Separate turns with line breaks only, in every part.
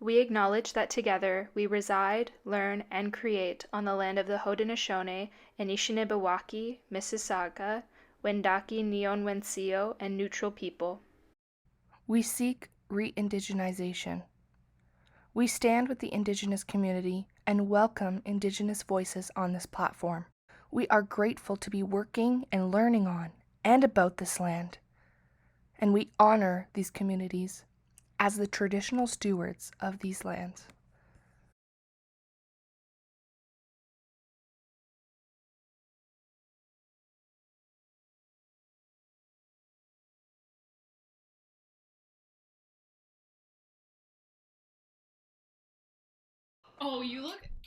We acknowledge that together we reside, learn, and create on the land of the Haudenosaunee, Anishinaabe, Mississauga, Wendake, Neonwencio, and Neutral people.
We seek re-Indigenization. We stand with the Indigenous community and welcome Indigenous voices on this platform. We are grateful to be working and learning on and about this land, and we honor these communities as the traditional stewards of these lands.
Oh,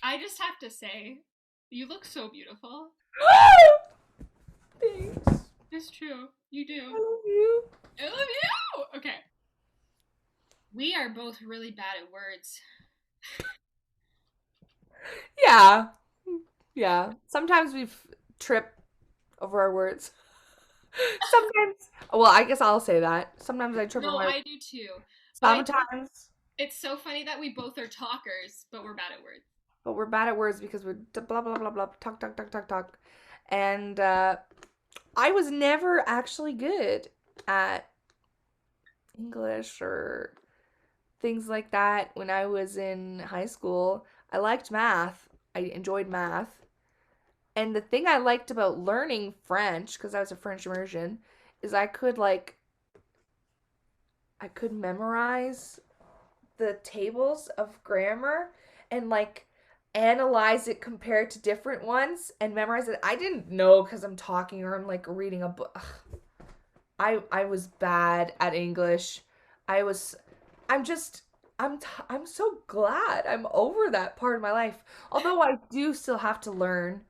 I just have to say, you look so beautiful.
Thanks.
It's true. You do.
I love you.
I love you! Okay. We are both really bad at words.
Yeah. Yeah. Sometimes we trip over our words. Sometimes, well, I guess I'll say that. Sometimes I trip over
No,
my.
I do too. But I think
Sometimes.
it's so funny that we both are talkers, but we're bad at words.
But we're bad at words because we're blah blah blah blah talk talk talk talk talk, and I was never actually good at English or things like that when I was in high school. I liked math. I enjoyed math. And the thing I liked about learning French, because I was a French immersion, is I could memorize the tables of grammar and analyze it compared to different ones and memorize it. I didn't know because I'm talking or I'm reading a book. I was bad at English. I was I'm just I'm so glad I'm over that part of my life. Although I do still have to learn,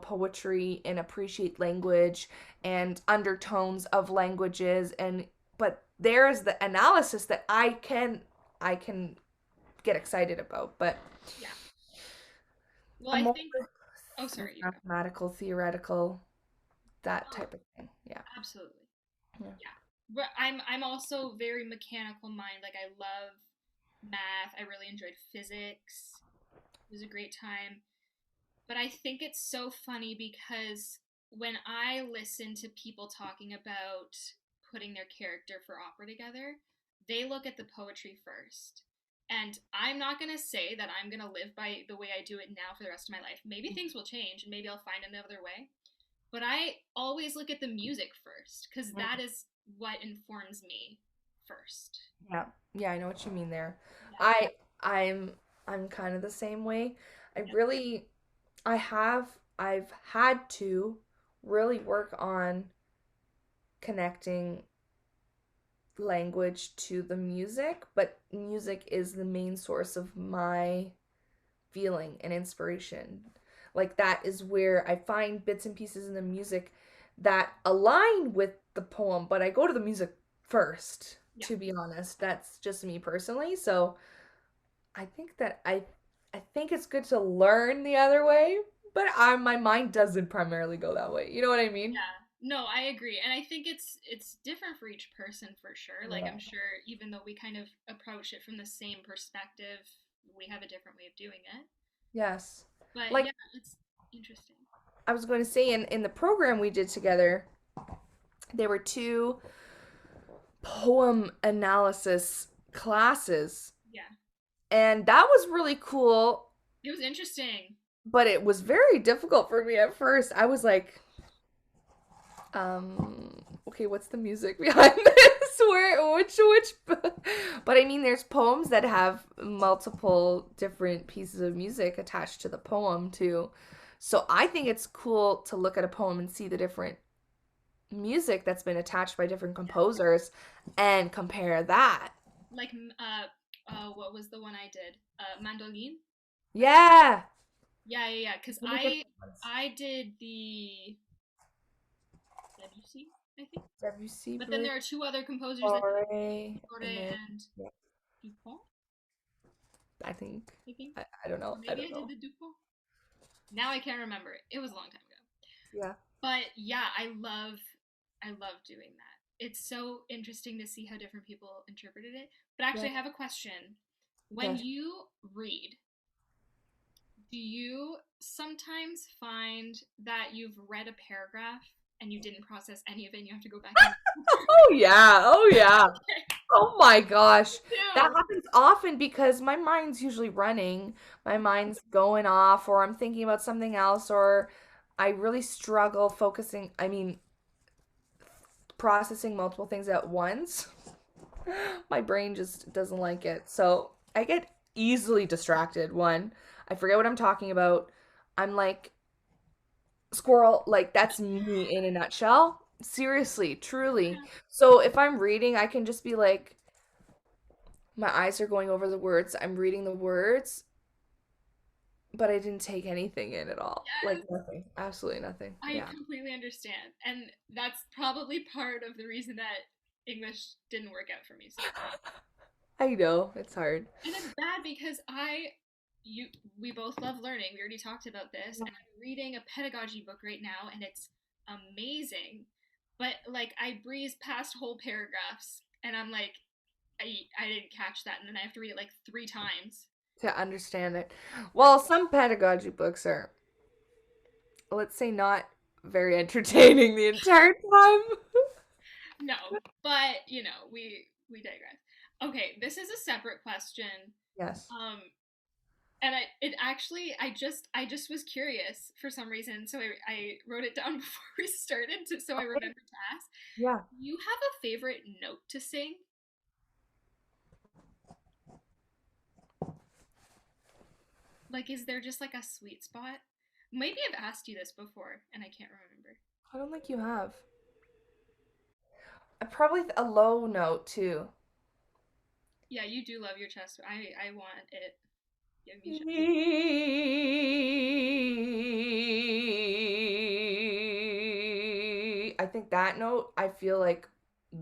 poetry and appreciate language and undertones of languages, and but there's the analysis that I can get excited about, but
Yeah. Well,
I'm
I
more
think. Oh, sorry, you go.
mathematical, theoretical, that
Oh,
type of thing. Yeah.
absolutely.
Yeah.
Yeah. But I'm also very mechanical mind. Like I love math. I really enjoyed physics. It was a great time. But I think it's so funny because when I listen to people talking about putting their character for opera together, they look at the poetry first. And I'm not going to say that I'm going to live by the way I do it now for the rest of my life. Maybe things will change and maybe I'll find another way. But I always look at the music first because that is what informs me first.
Yeah. Yeah, I know what you mean there.
Yeah.
I I'm I'm kind of the same way. I
Yeah.
really I've had to really work on connecting language to the music, but music is the main source of my feeling and inspiration. Like that is where I find bits and pieces in the music that align with the poem, but I go to the music first,
Yeah.
to be honest. That's just me personally. So I think that I think it's good to learn the other way, but my mind doesn't primarily go that way. You know what I mean?
Yeah. No, I agree. And I think it's different for each person for sure. Like
Yeah.
I'm sure even though we kind of approach it from the same perspective, we have a different way of doing it.
Yes.
But
Like
yeah, it's interesting.
I was going to say in the program we did together, there were two poem analysis classes,
Yeah.
and that was really cool,
It was interesting.
but it was very difficult for me at first. I was like, okay, what's the music behind this? Which but I mean there's poems that have multiple different pieces of music attached to the poem too. So I think it's cool to look at a poem and see the different music that's been attached by different composers and compare that.
Like what was the one I did? Mandolin?
Yeah.
Yeah, yeah, yeah. Because
Let me get ones.
I did the Debussy, I think.
Debussy,
But then
Blake,
there are two other composers that did
Fauré,
Gore
and then
and
yeah,
Dupont,
I think
I think.
I don't
Or
know. I
maybe
don't
I did
know.
the Dupont. Now I can't remember it. It was a long time ago.
Yeah.
But yeah, I love doing that. It's so interesting to see how different people interpreted it. But
Yeah.
actually I have a question. When
Yes.
you read, do you sometimes find that you've read a paragraph and you didn't process any of it and you have to go back and
Oh yeah. Oh yeah.
okay,
Oh my gosh. That
too.
happens often because my mind's usually running. My mind's going off, or I'm thinking about something else, or I really struggle focusing, processing multiple things at once. My brain just doesn't like it. So I get easily distracted. One, I forget what I'm talking about. I'm like, squirrel, like that's me in a nutshell. Seriously, truly. So if I'm reading, I can just be like, my eyes are going over the words. I'm reading the words, but I didn't take anything in at all. Like
Yes,
nothing. Absolutely nothing.
I
Yeah.
completely understand. And that's probably part of the reason that English didn't work out for me so far.
I know. It's hard.
And it's bad because you, we both love learning. We already talked about this, and I'm reading a pedagogy book right now, and it's amazing. But like, I breeze past whole paragraphs, and I'm like, I didn't catch that, and then I have to read it like 3 times.
To understand it. Well, some pedagogy books are, let's say, not very entertaining the entire time.
No, but we digress. Okay, this is a separate question.
Yes.
Um, and I just was curious for some reason, so I wrote it down before we started, so I
Okay.
remembered to ask.
Yeah.
You have a favorite note to sing? Like, is there just like a sweet spot? Maybe I've asked you this before and I can't remember.
I don't think you have. Probably a low note too.
Yeah, you do love your chest. I want it. Give me chest.
I think that note I feel like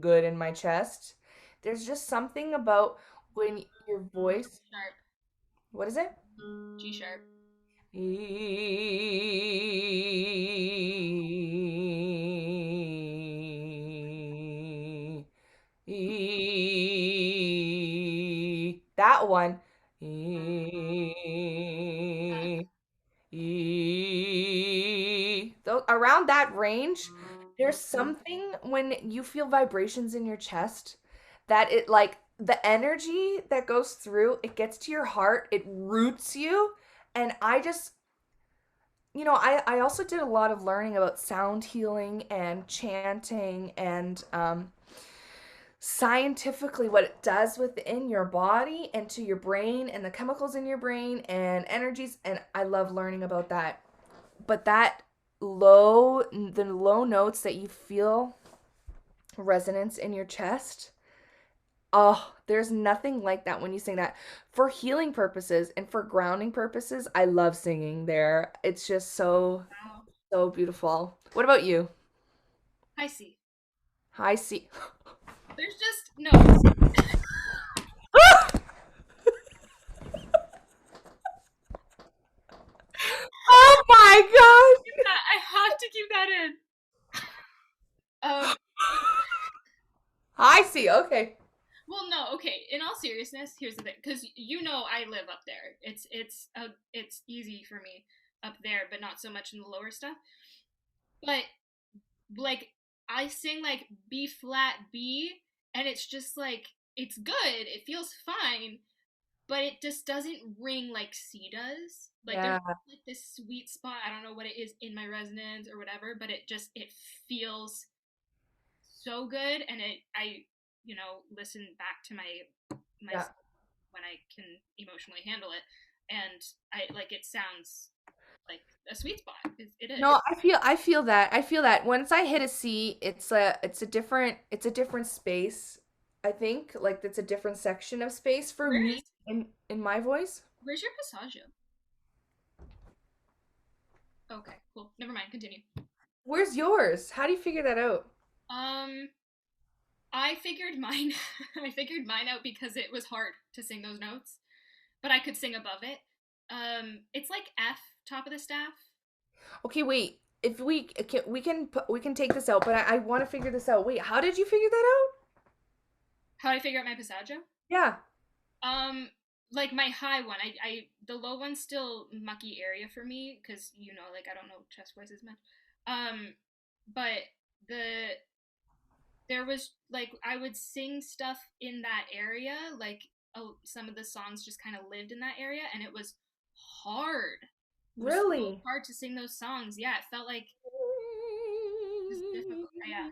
good in my chest. There's just something about when your voice,
Sharp.
what is it?
G sharp.
That one.
Yes.
Though around that range, there's something when you feel vibrations in your chest that it like the energy that goes through, it gets to your heart, it roots you. And I just, I also did a lot of learning about sound healing and chanting and scientifically what it does within your body and to your brain and the chemicals in your brain and energies, and I love learning about that. But the low notes that you feel resonance in your chest, oh, there's nothing like that when you sing that. For healing purposes and for grounding purposes, I love singing there. It's just
Wow.
so beautiful. What about you?
I see.
I see.
There's just no.
Oh my gosh.
I have to keep that in. Um,
I see. Okay.
well, no, okay. In all seriousness, here's the thing, because I live up there. It's easy for me up there, but not so much in the lower stuff. But like, I sing like B flat B, and it's just like it's good. It feels fine, but it just doesn't ring like C does. Like there's
Yeah.
like this sweet spot. I don't know what it is in my resonance or whatever, but it feels so good, and I listen back to my
Yeah.
when I can emotionally handle it, and I like it sounds like a sweet spot. It is.
No, I feel that. I feel that once I hit a C, it's a different space. I think like it's a different section of space for me
Where's
in my voice.
where's your passaggio? Okay, cool. Never mind. Continue.
Where's yours? How do you figure that out?
Um, I figured mine. I figured mine out because it was hard to sing those notes, but I could sing above it. It's like F, top of the staff.
Okay, wait. If we can take this out, but I want to figure this out. Wait, how did you figure that out?
How do I figure out my passaggio?
Yeah.
Um, like my high one. The low one's still mucky area for me because like I don't know chest voices much. But the there was like I would sing stuff in that area, like some of the songs just kind of lived in that area, and it was hard. It was so
Really?
hard to sing those songs. Yeah, it felt like it was difficult. Yeah.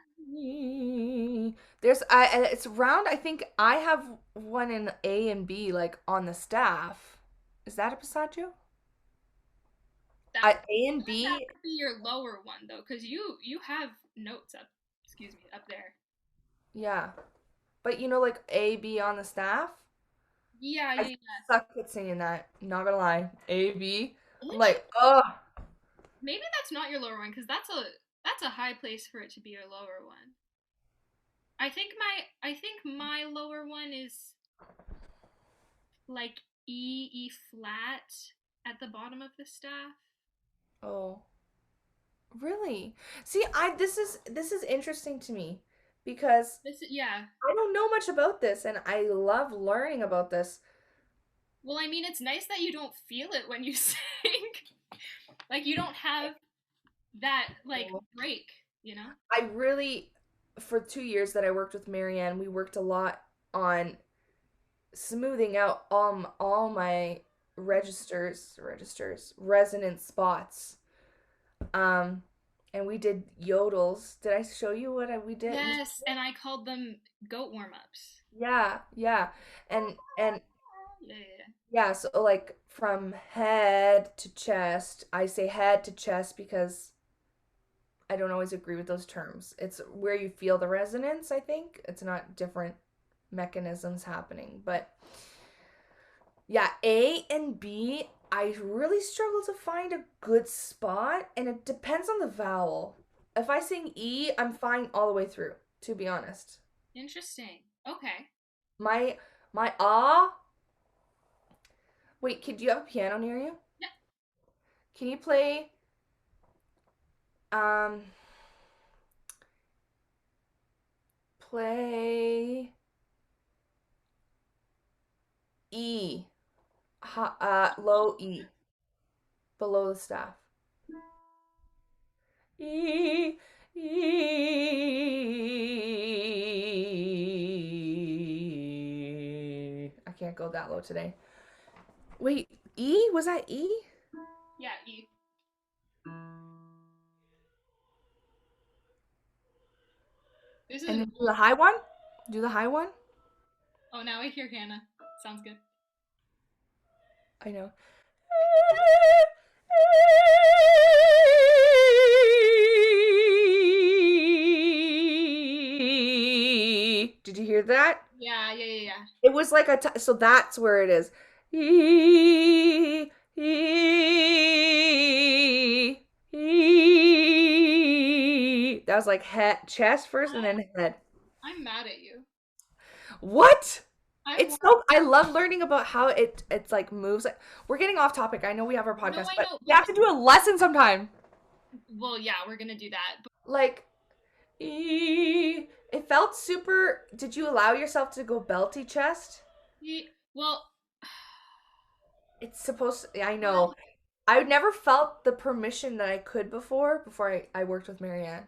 There's I and it's round. I think I have one in A and B like on the staff. Is that a passaggio?
That
A
I
and
feel like that
B,
might be your lower one though, because you have notes up. Excuse me, up there.
yeah. But like A B on the staff.
Yeah,
I
yeah, yeah.
suck at singing that. Not gonna lie. A B. I'm
Interesting.
like, oh,
Maybe that's not your lower one, because that's a high place for it to be your lower one. I think my lower one is like E flat at the bottom of the staff.
oh. Really? See, I this is interesting to me because
Yeah.
I don't know much about this and I love learning about this.
Well, I mean, it's nice that you don't feel it when you sing. Like you don't have that like break, you know?
I really, for 2 years that I worked with Marianne, we worked a lot on smoothing out all my resonant spots. Um, and we did yodels. Did I show you we did?
Yes, and I called them goat warm-ups.
Yeah, yeah. And
Yeah, yeah,
yeah, so like from head to chest, I say head to chest because I don't always agree with those terms. It's where you feel the resonance, I think. It's not different mechanisms happening. But yeah, A and B, I really struggle to find a good spot, and it depends on the vowel. If I sing E, I'm fine all the way through, to be honest.
yeah. Interesting. Okay.
My my ah, wait, do you have a piano near you?
Yeah.
Can you play um play E, low E, below the staff. E, E. I can't go that low today. Wait, E? Was that E?
Yeah, E. This
And
is
then do the high one? Do the high one?
Oh, now I hear Hannah. Sounds good.
I know. Did you hear that?
Yeah, yeah, yeah, yeah.
It was like so that's where it is. E, e, e. That was like head, chest first, and then head.
I'm mad at you.
What?
I'm
It's so I love learning about how it's like moves. Like, we're getting off topic. I know we have our
No,
podcast,
I
but
know.
we have to do a lesson sometime.
Well, yeah, we're gonna do that.
Like, it felt super. Did you allow yourself to go belty chest?
Well,
It's supposed to, I know.
well,
I never felt the permission that I could before I worked with Marianne.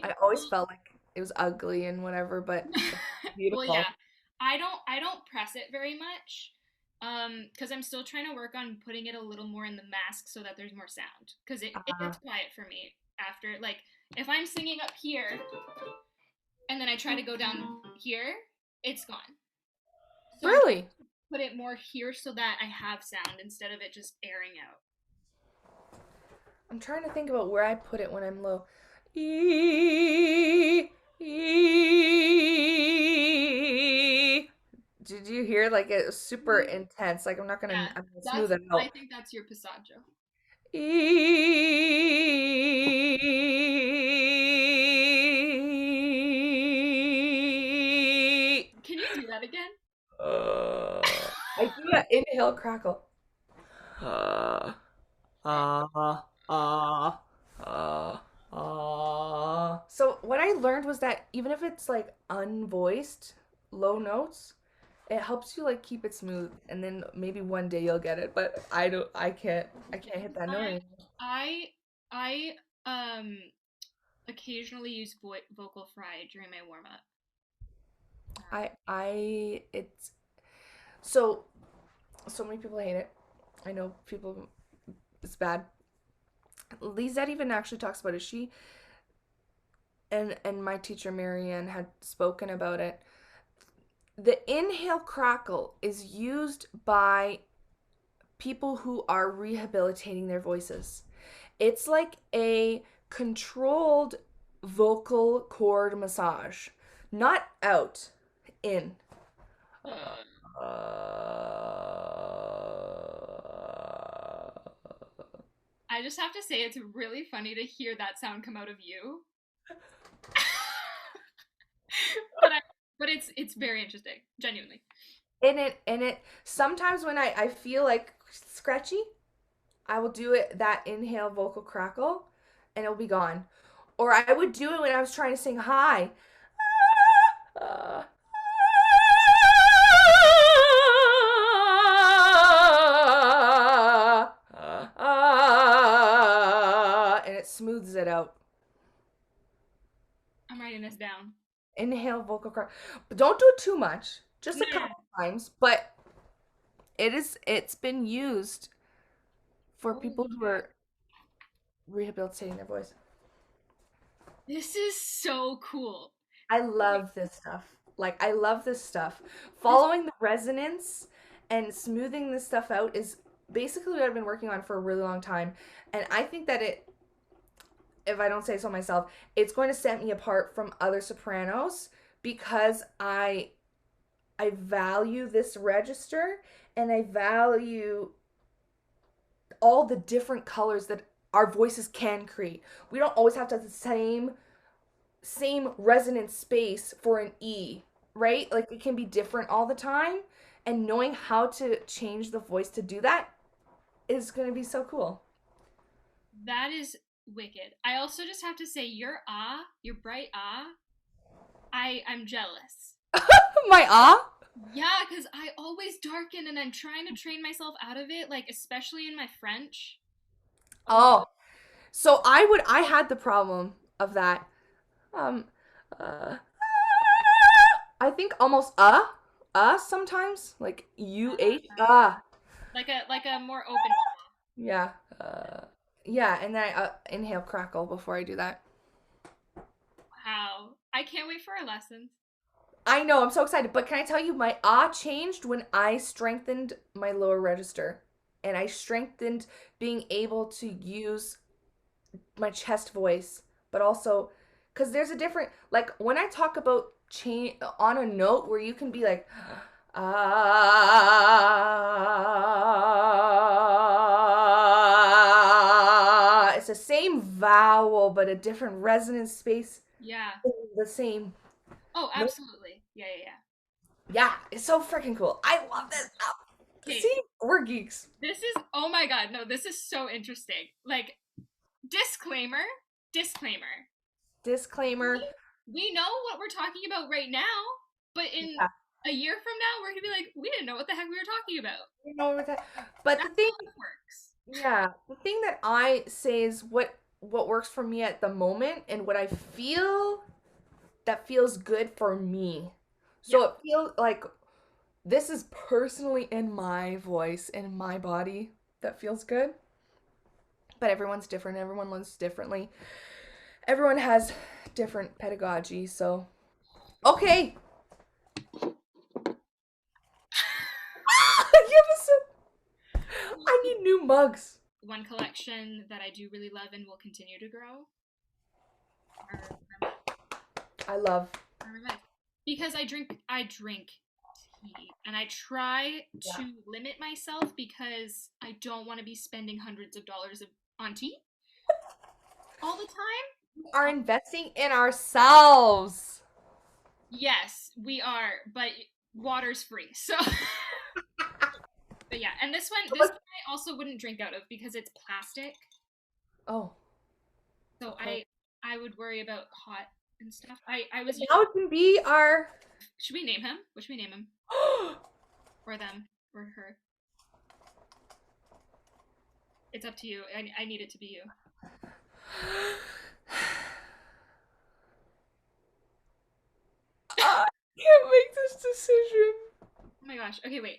I always
well,
felt like it was ugly and whatever, but
well, yeah.
beautiful.
I don't press it very much. Because I'm still trying to work on putting it a little more in the mask so that there's more sound. Because it
Uh,
gets quiet for me after like if I'm singing up here and then I try to go down here, it's gone. So I'm
really?
put it more here so that I have sound instead of it just airing out.
I'm trying to think about where I put it when I'm low. E, e. Did you hear? Like it was super intense. Like
Yeah,
I'm gonna smooth
that's
it
I
out.
think that's your passaggio.
E.
Can you do that again?
I do that inhale crackle. Uh, uh, So what I learned was that even if it's like unvoiced, low notes, It helps you like keep it smooth, and then maybe one day you'll get it. But I can't hit that note
I
anymore.
I I occasionally use vocal fry during my warm up.
It's so so many people hate it. I know people, it's bad. Lizette even actually talks about it. She and my teacher Marianne had spoken about it. The inhale crackle is used by people who are rehabilitating their voices. It's like a controlled vocal cord massage, not out, in.
Uh, I just have to say it's really funny to hear that sound come out of you. but I, but it's very interesting, genuinely.
And it sometimes when I feel like scratchy, I will do it that inhale vocal crackle and it'll be gone. Or I would do it when I was trying to sing high. Uh, and it smooths it out.
I'm writing this down.
Inhale vocal crackle. But don't do it too much. Just
No,
a
no, no.
couple times. But it's been used for people
Holy
who
heck.
are rehabilitating their voice.
This is so cool.
I
Okay,
love this stuff. Like I love this stuff.
this
Following the resonance and smoothing this stuff out is basically what I've been working on for a really long time. And I think that it, if I don't say so myself, it's going to set me apart from other sopranos because I value this register and I value all the different colors that our voices can create. We don't always have to have the same resonance space for an E, right? Like it can be different all the time. And knowing how to change the voice to do that is going to be so cool.
that is wicked. I also just have to say your bright I'm jealous.
My ah?
Yeah, because I always darken and I'm trying to train myself out of it, like especially in my French. Oh,
Oh, so I had the problem of that. Um, uh, I think almost sometimes like
like a more open.
yeah, yeah, and then I inhale crackle before I do that.
Wow. I can't wait for our lessons.
I know, I'm so excited. But can I tell you, my ah changed when I strengthened my lower register. And I strengthened being able to use my chest voice, but also, because there's a different, like, when I talk about change on a note where you can be like, ah, it's the same vowel, but a different resonance space,
Yeah.
the same
Oh,
note.
absolutely. Yeah, yeah, yeah.
Yeah, it's so freaking cool. I love this.
Okay,
See, we're geeks.
this is oh my god, no, this is so interesting. Like disclaimer, disclaimer.
Disclaimer.
We know what we're talking about right now, but in
Yeah,
a year from now, we're gonna be like, we didn't know what the heck we were talking about.
you know what that. But the
That's
thing,
how life works.
yeah, the thing that I say is what works for me at the moment and what I feel that feels good for me.
Yeah,
So it feels like this is personally in my voice, in my body that feels good. But everyone's different. Everyone learns differently. Everyone has different pedagogy. So, okay. Give us a. I need new mugs.
one collection that I do really love and will continue to grow are
I love.
because I drink tea and I try
Yeah.
to limit myself because I don't want to be spending hundreds of dollars on tea all the time.
We are investing in ourselves.
Yes, we are, but water's free. So, but yeah, and this one I also wouldn't drink out of because it's plastic.
Oh,
So
okay.
I would worry about hot and stuff. I was
Now it can be our.
should we name him? What should we name him? or them or her. It's up to you. I need it to be you.
I can't make this decision.
Oh my gosh. Okay, wait.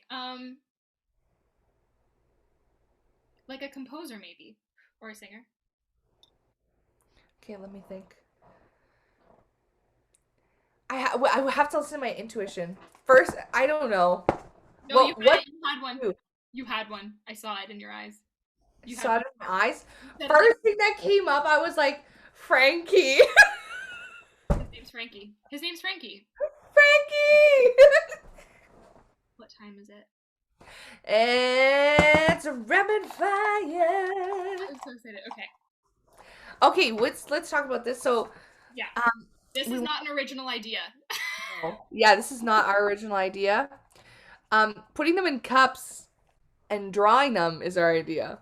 Like a composer maybe, or a singer.
Okay, let me think. I have to listen to my intuition. First, I don't know.
No,
Well,
you had
what
it. You had one.
you
You had one. I saw it in your eyes. You
saw
had
it in my eyes?
one.
First thing that came up, I was like, Frankie.
His name's Frankie. His name's Frankie.
Frankie!
What time is it?
It's a rapid fire.
I'm so excited. Okay.
Okay, let's talk about this. So,
Yeah.
um,
This is not an original idea.
yeah, this is not our original idea. Putting them in cups and drawing them is our idea.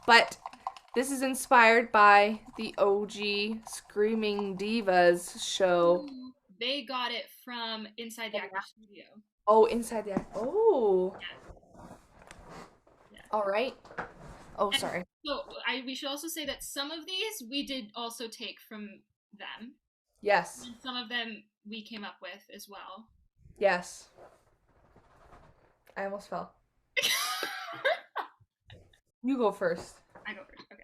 But this is inspired by the OG Screaming Divas show.
Ooh, they got it from inside the actor studio.
Oh, inside the oh.
Yeah.
All right. Oh,
And
sorry.
so we should also say that some of these we did also take from them.
Yes.
And some of them we came up with as well.
Yes. I almost fell. You go first.
I go first. Okay.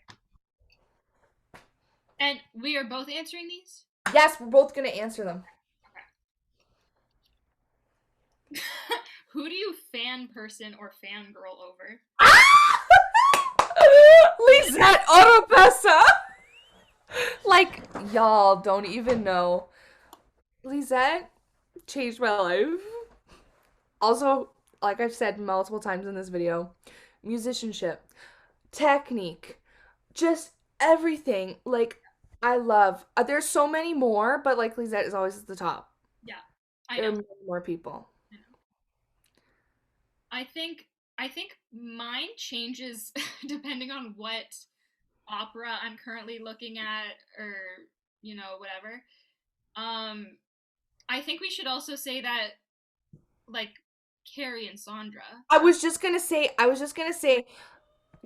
And we are both answering these?
Yes, we're both going to answer them.
Okay. Who do you fan person or fangirl over?
Lisette Oropesa! Like, y'all don't even know. Lisette changed my life. Also, like I've said multiple times in this video, musicianship, technique, just everything. Like, I love. There's so many more, but like Lisette is always at the top.
Yeah, I
There
know.
are more people.
I think mine changes depending on what opera I'm currently looking at, or whatever. I think we should also say that, like, Keri and Sondra.
I was just gonna say,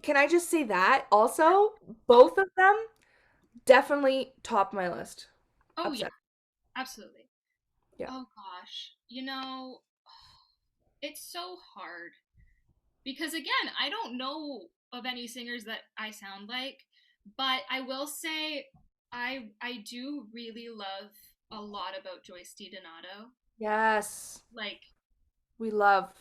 can I just say that also? Both of them definitely top my list.
Oh
Upset.
yeah, absolutely.
Yeah.
Oh gosh, it's so hard because again, I don't know of any singers that I sound like, but I will say I do really love a lot about Joyce DiDonato.
Yes.
Like,
We love.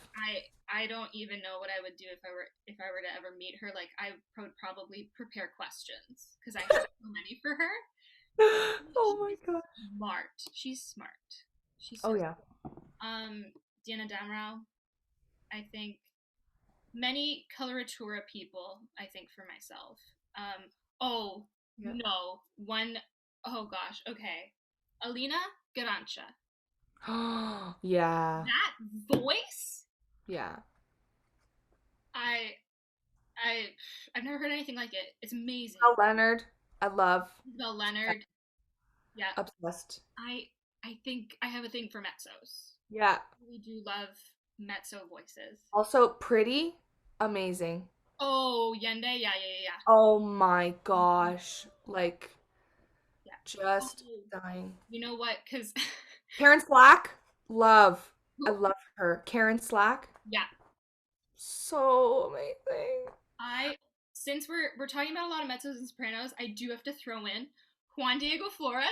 I don't even know what I would do if I were to ever meet her. Like, I would probably prepare questions because I have so many for her.
Oh my god.
Smart. She's smart. She's
Oh
so
yeah.
Diana Damrau. I think many coloratura people. I think for myself. Oh
Yeah.
no, one oh gosh. Okay, Alina Garancha.
Yeah.
That voice.
Yeah.
I've never heard anything like it. It's amazing.
Mel Leonard. I love.
Isabel Leonard. Yeah.
Obsessed.
I think I have a thing for mezzos.
Yeah.
We do love mezzo voices.
Also pretty. Amazing.
Oh, Yende, yeah.
Oh my gosh. Like,
Yeah.
just dying.
You know what? Because
Karen Slack. Love. I love her. Karen Slack.
yeah,
So amazing.
Since we're talking about a lot of mezzos and sopranos, I do have to throw in Juan Diego Flores.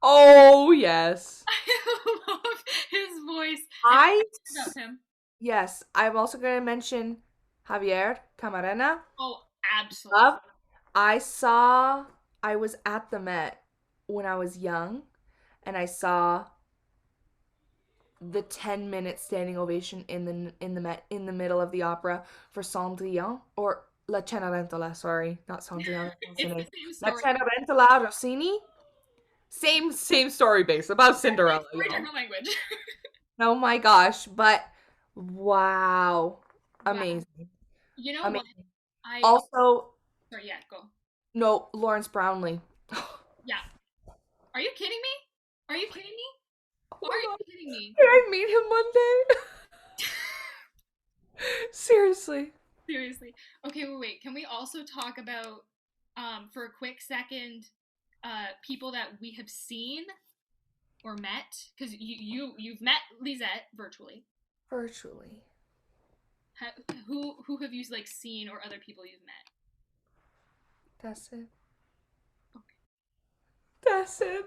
Oh yes.
I love his voice. About him.
Yes, I'm also going to mention Javier Camarena.
Oh, absolutely.
Love. I was at the Met when I was young, and I saw the 10-minute standing ovation in the Met in the middle of the opera for Cendrillon, or La Cenerentola, sorry, not Cendrillon.
It's the same
La
story.
Cenerentola Rossini. Same story base about Cinderella.
Different language.
Oh my gosh, but wow. Amazing.
You know
Amazing.
what?
Also,
sorry, yeah, go.
no, Lawrence Brownlee.
Yeah. Are you kidding me? Are you kidding me?
Oh
Are you kidding me?
Can I meet him one day? Seriously.
Seriously. Okay, wait. Can we also talk about, for a quick second, people that we have seen or met? Because you've met Lisette virtually.
Virtually.
Who have you like seen or other people you've met?
That's it.
Okay.
That's it.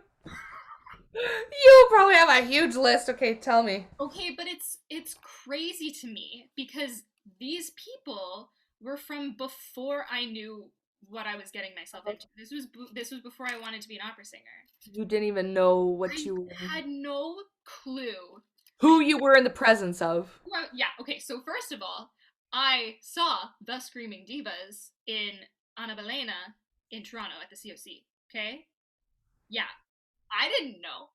You probably have a huge list. Okay, tell me.
Okay, but it's crazy to me because these people were from before I knew what I was getting myself into. This was before I wanted to be an opera singer.
You didn't even know what
I
you were.
had no clue.
Who you were in the presence of.
Well, yeah, okay, so first of all, I saw the Screaming Divas in Anna Bolena in Toronto at the COC, okay? Yeah, I didn't know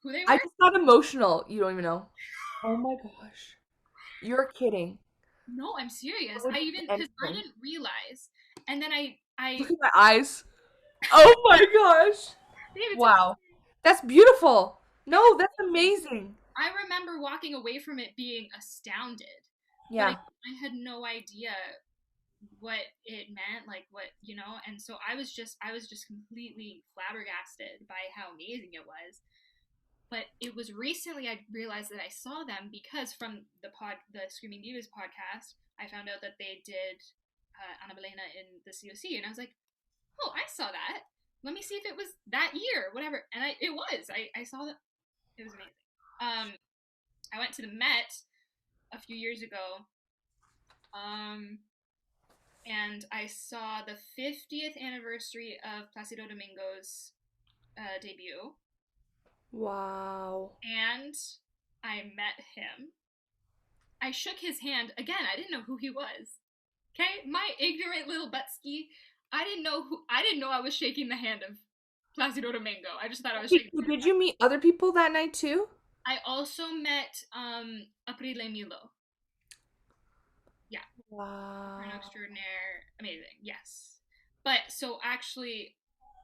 who they
I
were.
just got emotional. You don't even know. Oh my gosh. You're kidding.
No, I'm serious.
I would
I
do
even, because I
anything.
didn't realize. And then I,
Look at my eyes. Oh my gosh.
babe, it's
Wow. That's beautiful. No, that's amazing.
I remember walking away from it being astounded, but
Yeah.
I had no idea what it meant, like what, and so I was just completely flabbergasted by how amazing it was. But it was recently I realized that I saw them because from the Screaming Divas podcast, I found out that they did Anna Bolena in the COC, and I was like, oh, I saw that. Let me see if it was that year, whatever. And it was. I saw that. It was amazing. I went to the Met a few years ago, and I saw the 50th anniversary of Placido Domingo's debut,
Wow.
and I met him. I shook his hand again. I didn't know who he was. Okay, my ignorant little buttski. I didn't know I was shaking the hand of Placido Domingo. I just thought I was shaking.
Did you meet other people that night too?
I also met Aprile Milo. Yeah.
Wow.
Soprano extraordinaire. Amazing. Yes. But so actually,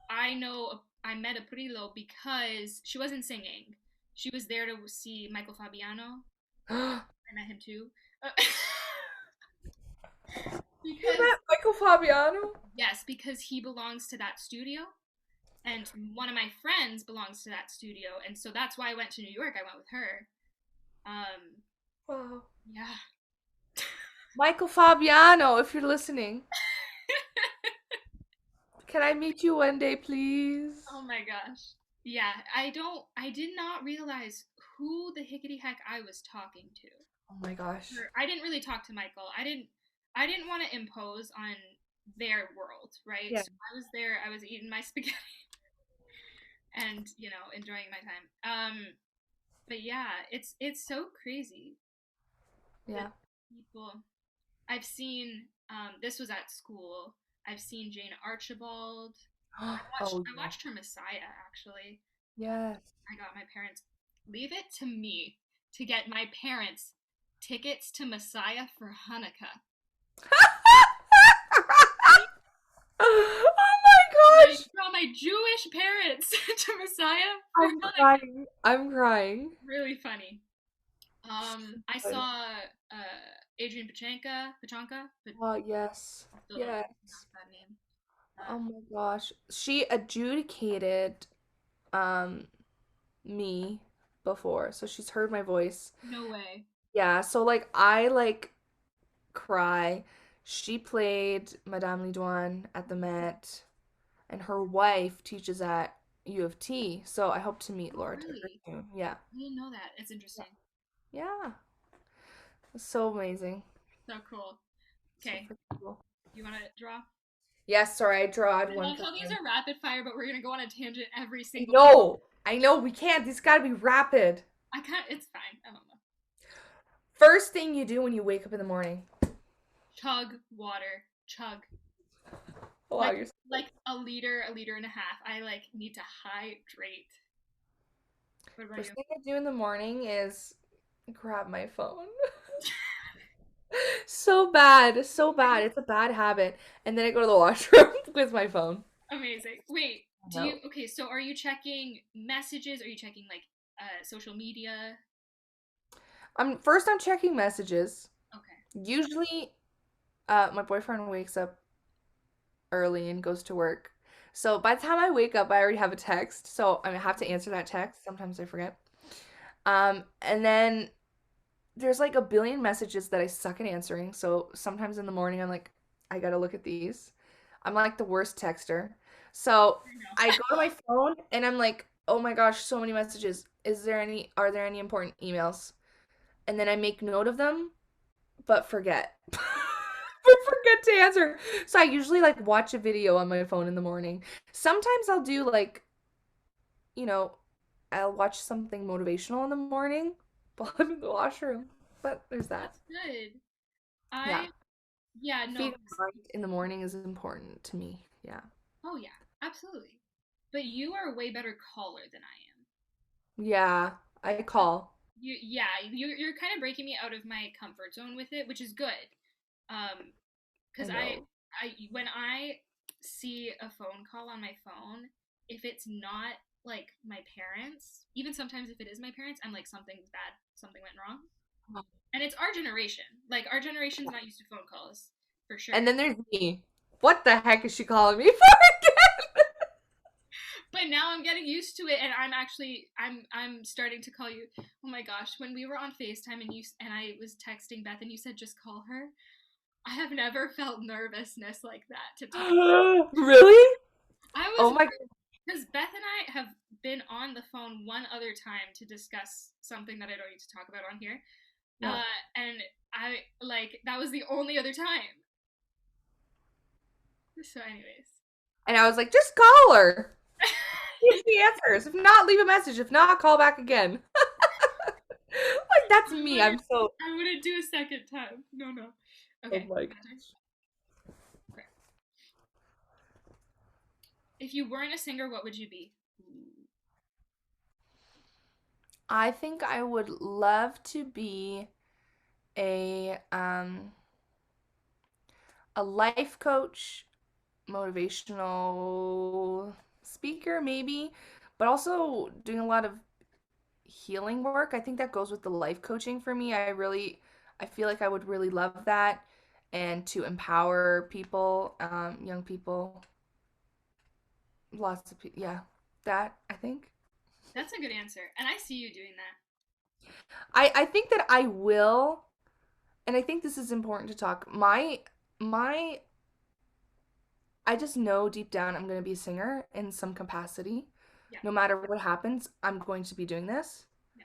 I met Aprillo because she wasn't singing. She was there to see Michael Fabiano. I met him too.
You
Because
met Michael Fabiano?
yes, because he belongs to that studio, and one of my friends belongs to that studio, and so that's why I went to New York. I went with her.
Wow.
Yeah.
Michael Fabiano, if you're listening. Can I meet you one day, please?
Oh my gosh. Yeah, I did not realize who the hickety heck I was talking to.
Oh my gosh.
I didn't really talk to Michael. I didn't want to impose on their world, right?
Yeah.
So I was there, I was eating my spaghetti and, enjoying my time. But yeah, it's so crazy.
Yeah.
People I've seen this was at school. I've seen Jane Archibald. I watched
Oh,
I watched her Messiah actually.
yes.
I got my parents leave it to me to get my parents tickets to Messiah for Hanukkah.
Oh my gosh.
I got my Jewish parents to Messiah for
I'm
Hanukkah.
crying. I'm crying.
Really funny. I saw Adrian Pachanka.
Oh, yes.
Still don't
Yes.
pronounce that name.
Oh my gosh. She adjudicated me before, so she's heard my voice.
No way.
Yeah, so like I like cry. She played Madame Lidouane at the Met, and her wife teaches at U of T. So I hope to meet
Oh,
Laura Turner
really?
soon. Yeah.
I didn't know that. It's interesting.
Yeah. It's so amazing.
So cool.
So
Okay,
freaking cool.
you want to draw?
Yes, sorry, I drawed
I
one
love how these
person.
are rapid fire, but we're gonna go on a tangent every single.
No, I know we can't. These gotta be rapid.
I can't. It's fine. I don't know.
First thing you do when you wake up in the morning.
Chug water. Chug.
Oh, wow,
Like
you're
like a liter and a half. I like need to hydrate. What about
First
you?
thing I do in the morning is grab my phone. So bad, so bad. It's a bad habit. And then I go to the washroom with my phone.
Amazing. Wait.
No.
Okay? So are you checking messages? Are you checking like social media?
I'm checking messages.
Okay.
Usually, my boyfriend wakes up early and goes to work. So by the time I wake up, I already have a text. So I have to answer that text. Sometimes I forget. And then there's like a billion messages that I suck at answering. So sometimes in the morning, I'm like, I gotta look at these. I'm like the worst texter. So I go to my phone and I'm like, oh my gosh, so many messages. Are there any important emails? And then I make note of them, but forget. But forget to answer. So I usually like watch a video on my phone in the morning. Sometimes I'll do like, you know, I'll watch something motivational in the morning while I'm in the washroom. But there's that.
That's good.
Yeah.
I Yeah, no.
Feeding mind in the morning is important to me. Yeah.
Oh yeah, absolutely. But you are a way better caller than I am.
Yeah. I call.
You're kind of breaking me out of my comfort zone with it, which is good.
I
Because
know.
I when I see a phone call on my phone, if it's not like my parents, even sometimes if it is my parents, I'm like something's bad, something went wrong. And it's our generation. Like our generation's not used to phone calls for sure.
And then there's me. What the heck is she calling me for
But now I'm getting used to it, and I'm starting to call you. Oh my gosh, when we were on FaceTime and I was texting Beth and you said just call her, I have never felt nervousness like that to talk.
again? Really?
I
Oh
was
my
Because Beth and I have been on the phone one other time to discuss something that I don't need to talk about on here,
God.
and I like that was the only other time. So, anyways.
And I was like, just call her. See if she answers. If not, leave a message. If not, call back again. Like that's
I
me. I'm
wouldn't.
so
I wouldn't do a second time. No, no.
oh
Okay,
my
my turn.
gosh.
Okay. If you weren't a singer, what would you be?
I think I would love to be a um a life coach, motivational speaker maybe, but also doing a lot of healing work. I think that goes with the life coaching for me. I feel like I would really love that and to empower people, young people, lots of people. Yeah, that I think.
That's a good answer, and I see you doing that.
I think that I will, and I think this is important to talk. My I just know deep down I'm going to be a singer in some capacity.
Yeah,
No matter what happens, I'm going to be doing this.
yeah,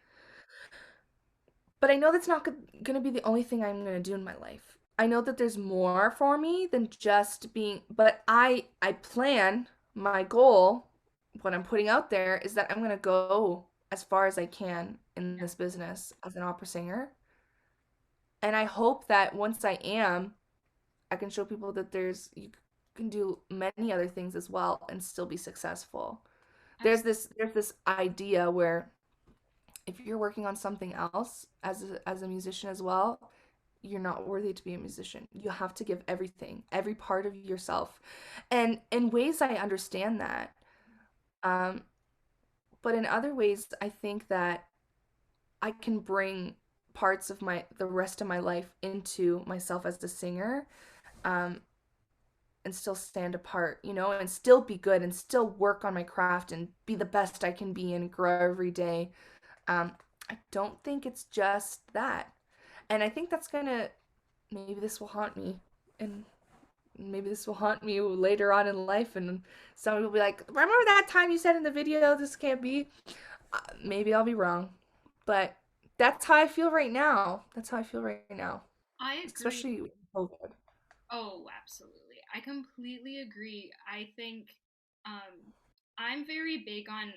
But I know that's not going to be the only thing I'm going to do in my life. I know that there's more for me than just being, but I plan my goal, what I'm putting out there is that I'm going to go as far as I can in
yeah.
this business as an opera singer. And I hope that once I am, I can show people that you can do many other things as well and still be successful.
Absolutely.
There's this idea where if you're working on something else as a musician as well, you're not worthy to be a musician. You have to give everything, every part of yourself. And in ways I understand that. Um, but in other ways I think that I can bring parts of my the rest of my life into myself as a singer. Um, and still stand apart, and still be good and still work on my craft and be the best I can be and grow every day. Um, I don't think it's just that. And I think that's gonna, maybe this will haunt me. And maybe this will haunt me later on in life. And somebody will be like, remember that time you said in the video this can't be? Maybe I'll be wrong. But that's how I feel right now. That's how I feel right now.
I agree.
Especially with COVID.
Oh, absolutely. I completely agree. I think um, I'm very big on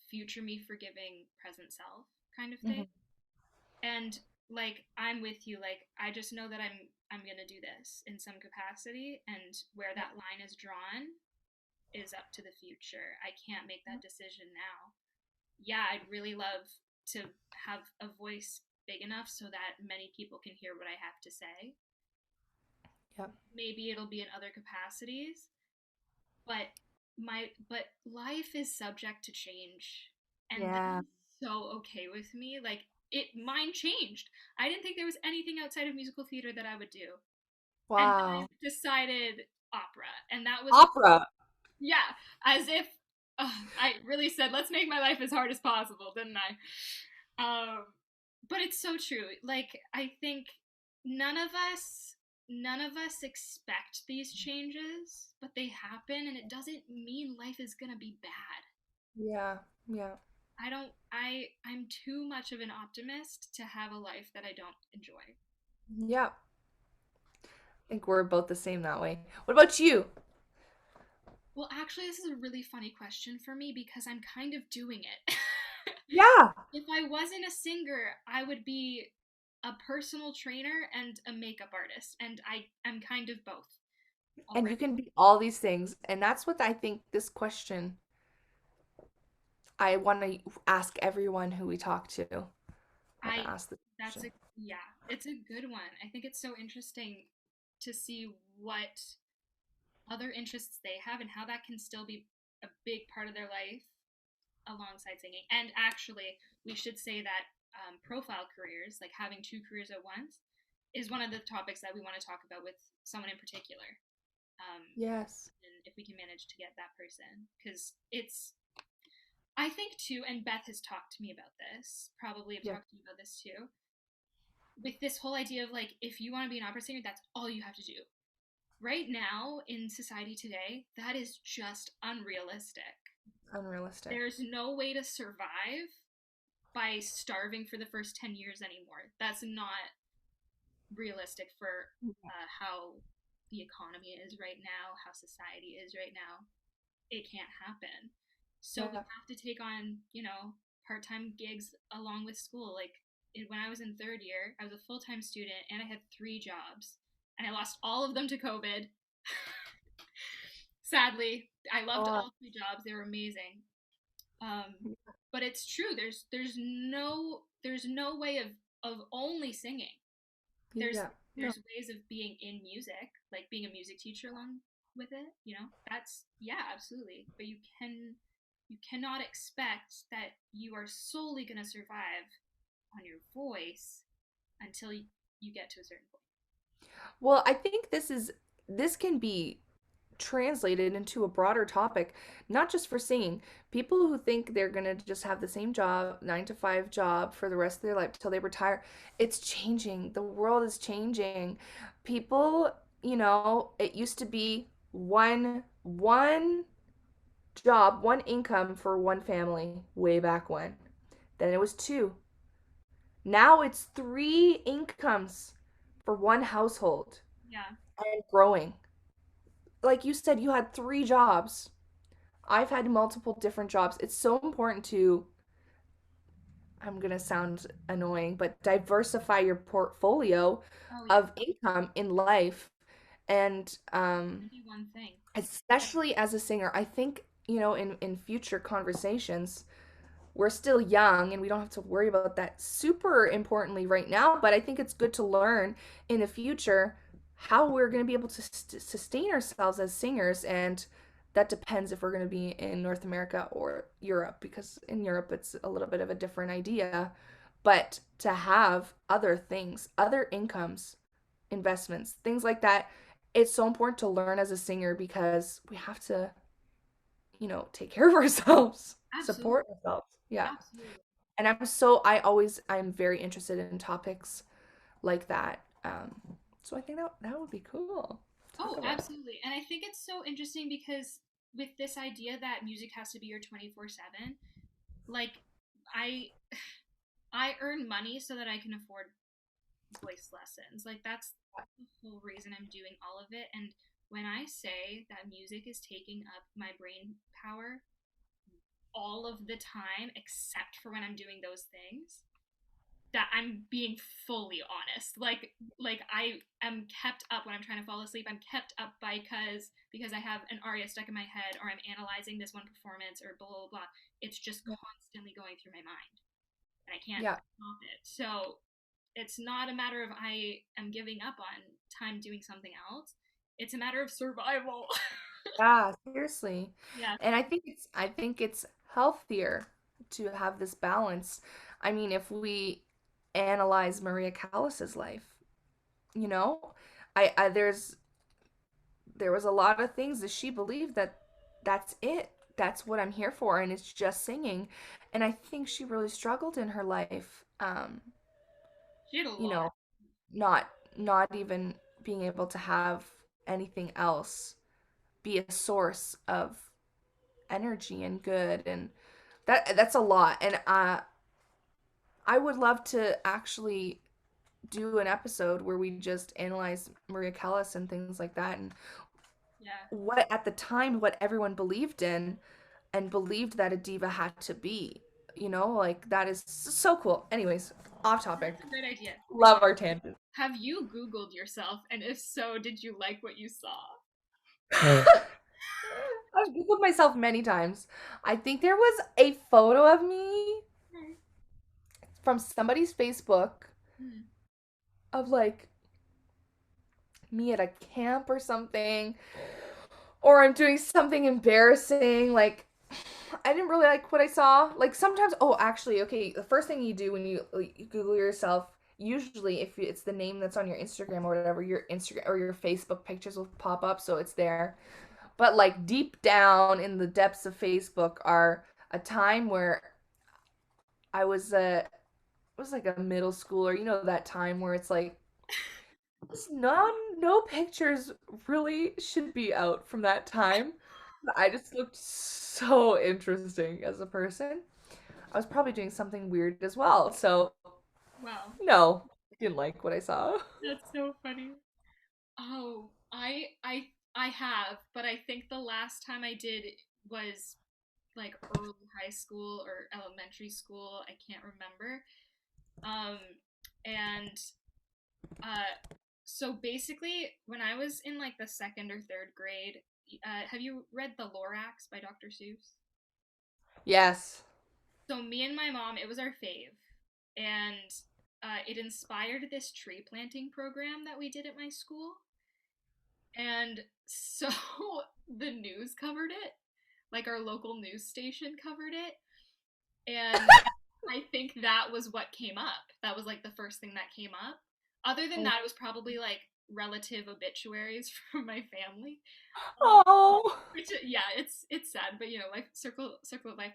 future me forgiving present self kind of thing.
Hmm.
And like I'm with you. Like I just know that I'm gonna do this in some capacity, and where that line is drawn is up to the future. I can't make that decision now. Yeah, I'd really love to have a voice big enough so that many people can hear what I have to say.
Yep.
Maybe it'll be in other capacities, but life is subject to change, and
Yeah.
that's so okay with me. Like mine changed. I didn't think there was anything outside of musical theater that I would do. And then I
Wow.
decided opera. And that was,
Opera.
yeah, as if I really said, let's make my life as hard as possible, didn't I? But it's so true. Like, I think none of us none of us expect these changes, but they happen, and it doesn't mean life is gonna be bad.
Yeah. Yeah.
I don't I'm too much of an optimist to have a life that I don't enjoy.
Yeah. I think we're both the same that way. What about you?
Well, actually, this is a really funny question for me because I'm kind of doing it.
Yeah.
If I wasn't a singer, I would be a personal trainer and a makeup artist, and I am kind of both
And you
already.
can be all these things. And that's what I think this question I want to ask everyone who we talk to. I want to
I
ask this
that's
question.
a yeah, it's a good one. I think it's so interesting to see what other interests they have and how that can still be a big part of their life alongside singing. And actually, we should say that profile careers, like having two careers at once, is one of the topics that we want to talk about with someone in particular. Um,
Yes.
and if we can manage to get that person, because it's, I think too, and Beth has talked to me about this, probably have
Yeah.
talked to you about this too, with this whole idea of like, if you want to be an opera singer, that's all you have to do. Right now in society today, that is just unrealistic.
Unrealistic.
There's no way to survive by starving for the first 10 years anymore. That's not realistic for how the economy is right now, how society is right now. It can't happen. So we
Yeah.
have to take on, part time gigs along with school. Like when I was in third year, I was a full time student and I had 3 jobs. And I lost all of them to COVID. Sadly, I loved
Oh,
all 3 jobs. They were amazing. But it's true. There's no way of only singing. There's
yeah. No.
there's ways of being in music, like being a music teacher along with it. That's yeah, absolutely. But you cannot expect that you are solely going to survive on your voice until you get to a certain point.
Well, I think this can be translated into a broader topic, not just for singing. People who think they're gonna just have the same job, 9 to 5 job for the rest of their life till they retire, it's changing. The world is changing. People, it used to be one job, one income for one family way back when. Then it was two. Now it's three incomes for one household
Yeah.
and growing. Like you said, you had 3 jobs. I've had multiple different jobs. It's so important to, I'm going to sound annoying, but diversify your portfolio
Oh yeah.
of income in life. And
Be one thing.
especially as a singer, I think, in future conversations, we're still young and we don't have to worry about that super importantly right now, but I think it's good to learn in the future how we're going to be able to sustain ourselves as singers. And that depends if we're going to be in North America or Europe, because in Europe it's a little bit of a different idea. But to have other things, other incomes, investments, things like that, it's so important to learn as a singer because we have to, take care of ourselves,
Absolutely.
support ourselves. Yeah.
Absolutely.
And I'm very interested in topics like that. So I think that would be cool to talk
Oh,
about.
absolutely. And I think it's so interesting because with this idea that music has to be your 24/7, like I I earn money so that I can afford voice lessons. Like that's the whole reason I'm doing all of it. And when I say that music is taking up my brain power all of the time except for when I'm doing those things, that I'm being fully honest. Like I am kept up when I'm trying to fall asleep. I'm kept up because I have an aria stuck in my head or I'm analyzing this one performance or blah blah blah. It's just
Yeah.
constantly going through my mind and I can't
Yeah.
stop it. So it's not a matter of I am giving up on time doing something else. It's a matter of survival.
Yeah, seriously.
Yeah.
And I think it's healthier to have this balance. I mean, if we analyze Maria Callas's life. You know, I there was a lot of things that she believed that that's it. That's what I'm here for, and it's just singing. And I think she really struggled in her life.
She had a
You
lot.
know, not not even being able to have anything else be a source of energy and good, and that's a lot. And I would love to actually do an episode where we just analyze Maria Callas and things like that, and
Yeah.
what at the time what everyone believed in and believed that a diva had to be. Like that is so cool. Anyways, off topic.
That's a great idea. We should.
Love our tangent.
Have you Googled yourself? And if so, did you like what you saw?
I've Googled myself many times. I think there was a photo of me from somebody's Facebook
Hmm.
of like me at a camp or something, or I'm doing something embarrassing. Like, I didn't really like what I saw. Like, sometimes, oh, actually, okay, the first thing you do when you Google yourself, usually if it's the name that's on your Instagram or whatever, your Instagram or your Facebook pictures will pop up, so it's there. But like deep down in the depths of Facebook are a time where I was like a middle schooler. You know that time where it's like no pictures really should be out from that time. I just looked so interesting as a person. I was probably doing something weird as well. So
Wow.
no, I didn't like what I saw.
That's so funny. Oh, I have, but I think the last time I did was like early high school or elementary school. I can't remember. Um, and uh, so basically, when I was in like the second or third grade, have you read The Lorax by Dr. Seuss?
Yes.
So me and my mom, it was our fave, and it inspired this tree planting program that we did at my school. And so the news covered it, like our local news station covered it, and I think that was what came up. That was like the first thing that came up. Other than that, it was probably like relative obituaries from my family. Um,
Oh.
which yeah, it's sad, but life circle of life.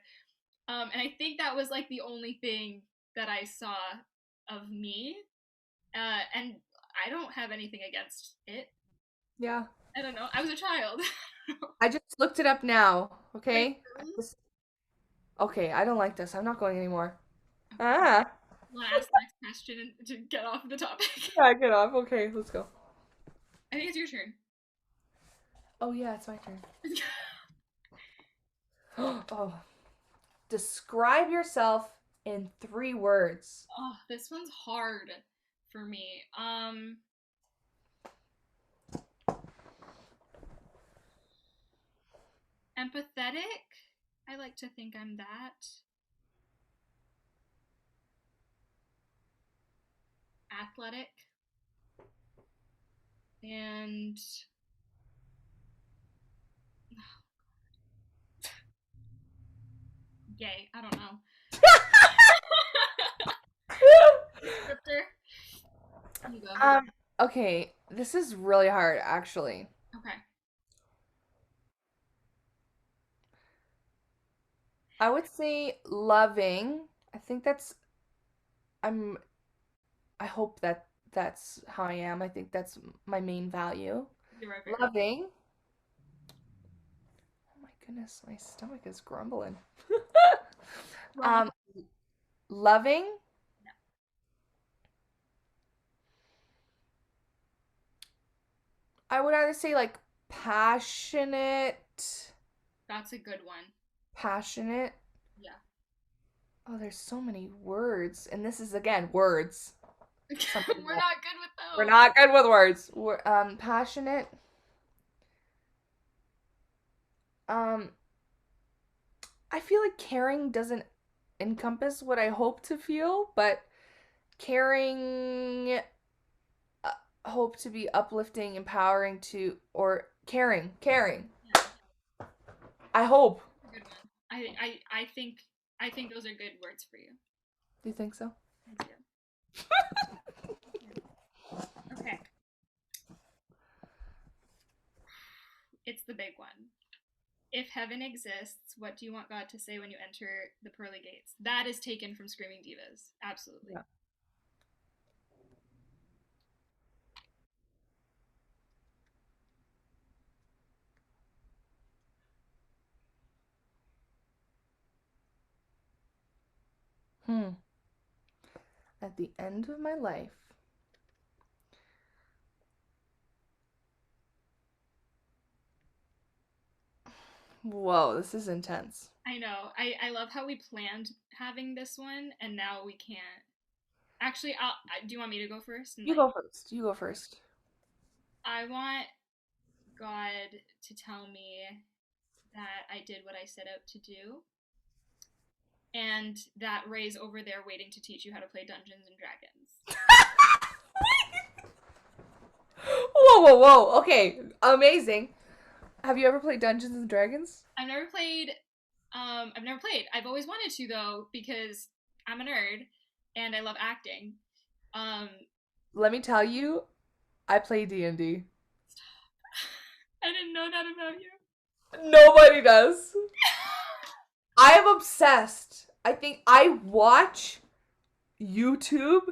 And I think that was like the only thing that I saw of me. And I don't have anything against it.
Yeah.
I don't know. I was a child.
I just looked it up now.
Wait,
Okay.
really?
Okay, I don't like this. I'm not going anymore.
Okay.
Ah.
Want to ask the next question and to get off the topic?
Yeah, get off. Okay, let's go.
I think it's your turn.
Oh yeah, it's my turn. Oh. Describe yourself in 3 words.
Oh, this one's hard for me. Empathetic. I like to think I'm that. Athletic. And gay. I don't know. Descriptor. You go.
um, okay, this is really hard actually.
Okay.
I would say loving. I think I'm I hope that that's how I am. I think that's my main value.
You're very.
Loving. Oh my goodness, my stomach is grumbling.
Wrong.
um, Loving. I would either say like passionate,
That's a good one.
passionate.
Yeah.
Oh, there's so many words, and this is again words. Something
We're
that
not good with
we're
those.
not good with words. We're passionate. Um, I feel like caring doesn't encompass what I hope to feel, but caring, hope to be uplifting, empowering to, or caring.
Yeah,
I hope.
that's a good one. I think those are good words for you.
Do you think so?
I do. Okay. It's the big one. If heaven exists, what do you want God to say when you enter the pearly gates? That is taken from Screaming Divas. Absolutely.
Yeah. At the end of my life. Whoa, this is intense.
I know. I love how we planned having this one, and now we can't. Actually, do you want me to go first? And
You
like,
go first. You go first.
I want God to tell me that I did what I set out to do, and that Ray's over there waiting to teach you how to play Dungeons and Dragons.
Whoa, whoa, whoa. Okay, amazing. Have you ever played Dungeons and Dragons?
I've never played. I've never played. I've always wanted to though because I'm a nerd and I love acting. Um,
Let me tell you, I play D&D.
I didn't know that about you.
Nobody does. I am obsessed. I think I watch YouTube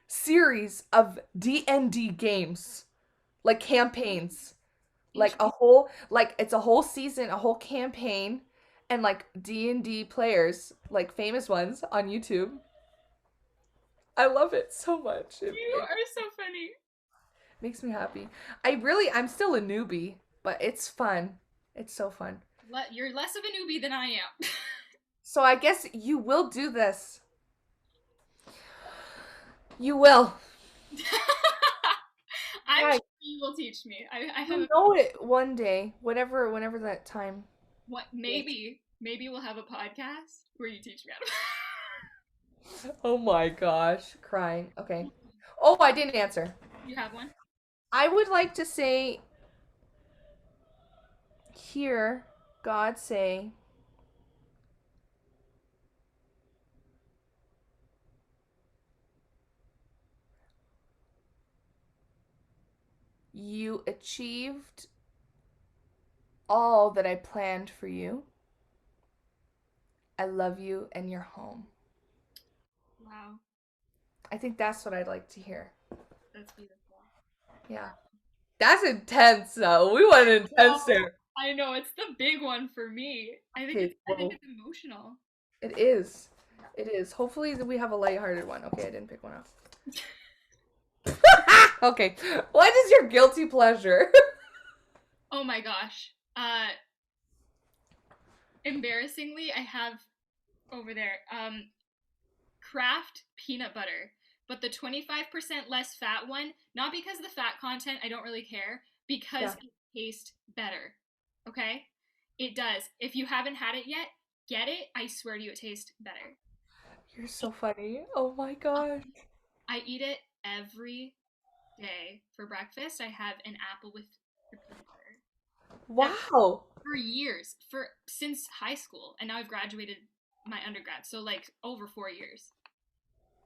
series of D&D games, like campaigns, like a whole, like it's a whole season, a whole campaign, and like D&D players, like famous ones on YouTube. I love it so much.
You are so funny.
Makes me happy. I'm still a newbie, but it's fun. It's so fun.
You're less of a newbie than I am.
So I guess you will do this. You will.
I'm
Right.
sure you will teach me. I
You'll
have
know it one day, whenever that time.
what maybe we'll have a podcast where you teach me how to.
Oh my gosh, crying. Okay. Oh, I didn't answer.
You have one?
I would like to say, hear God say, you achieved all that I planned for you. I love you and you're home.
Wow,
I think that's what I'd like to hear.
that's beautiful.
Yeah. That's intense though. We went intense there.
I know it's the big one for me.
Okay,
I think
whoa.
it's emotional.
It is. It is. Hopefully we have a lighthearted one. Okay, I didn't pick one up. Okay. What is your guilty pleasure?
Oh my gosh. Embarrassingly, I have over there Kraft peanut butter, but the 25% less fat one, not because of the fat content, I don't really care, because
Yeah.
it tastes better. Okay? It does. If you haven't had it yet, get it. I swear to you, it tastes better.
You're so funny. Oh my gosh.
I eat it every day for breakfast. I have an apple with the peanut butter.
Wow.
For years, for since high school, and now I've graduated my undergrad, so like over 4 years.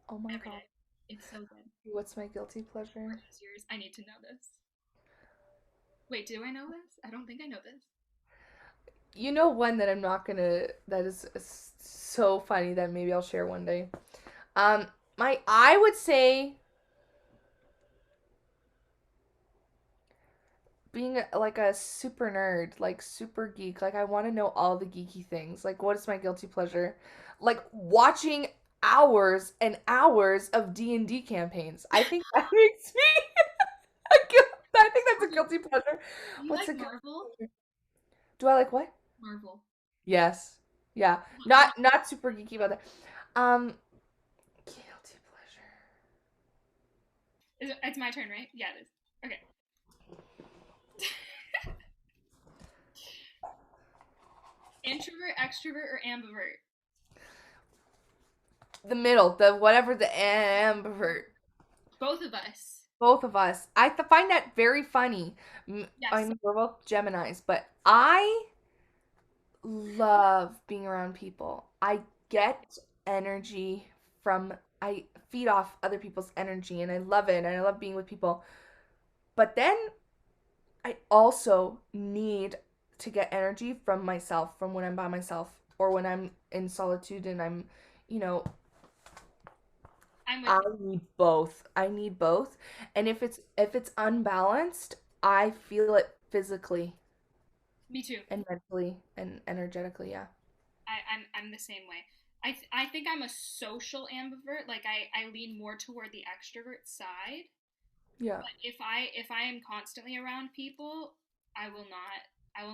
Oh my
Every
god.
day. It's so good.
What's my guilty pleasure?
Yours. I need to know this. Wait, do I know this? I don't think I know this.
You know one that I'm not gonna that is so funny that maybe I'll share one day. I would say being like a super nerd, like super geek, like I want to know all the geeky things. Like what is my guilty pleasure? Like watching hours and hours of D&D campaigns. I think that makes me I think that's a guilty pleasure.
Do you
What's
like
a guilty
Marvel?
pleasure? Do I like what?
Marvel.
Yes. Yeah. Not super geeky about that. Guilty
It's my turn, right? Yeah, it is. Okay. Introvert, extrovert, or ambivert?
pleasure. The middle, the whatever the ambivert.
Both of us.
Both of us. Find that very funny. I
Yes.
mean, we're both Geminis, but I love being around people. I get energy from, I feed off other people's energy, and I love it, and I love being with people. But then I also need to get energy from myself, from when I'm by myself or when I'm in solitude and I'm, you know,
I'm with
I
you.
need both. I need both. And if it's unbalanced, I feel it physically
Me too.
and mentally and energetically, yeah.
I'm the same way. I think I'm a social ambivert. Like I lean more toward the extrovert side.
Yeah.
But if I am constantly around people, I will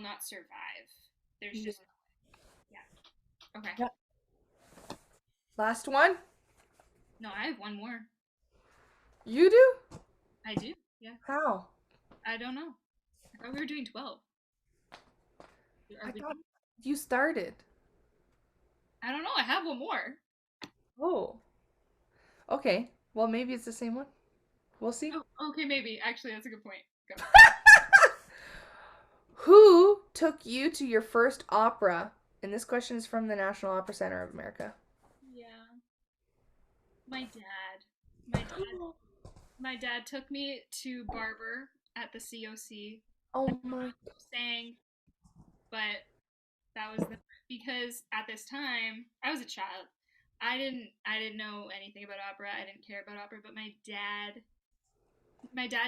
not survive. There's
Yeah.
just yeah. Okay.
Yeah. Last one?
No, I have one more.
You do?
I do. Yeah.
How?
I don't know. I thought we were doing 12.
I
Are we
thought
done?
you started.
I don't know. I have one more.
Oh. Okay. Well, maybe it's the same one. We'll see.
Oh, okay, maybe. Actually, that's a good point. Go.
Who took you to your first opera? And this question is from the National Opera Center of America.
Yeah. My dad. My dad. My dad took me to Barber at the COC.
Oh my.
Sang, but that was the because at this time I was a child. I didn't know anything about opera. I didn't care about opera, but my dad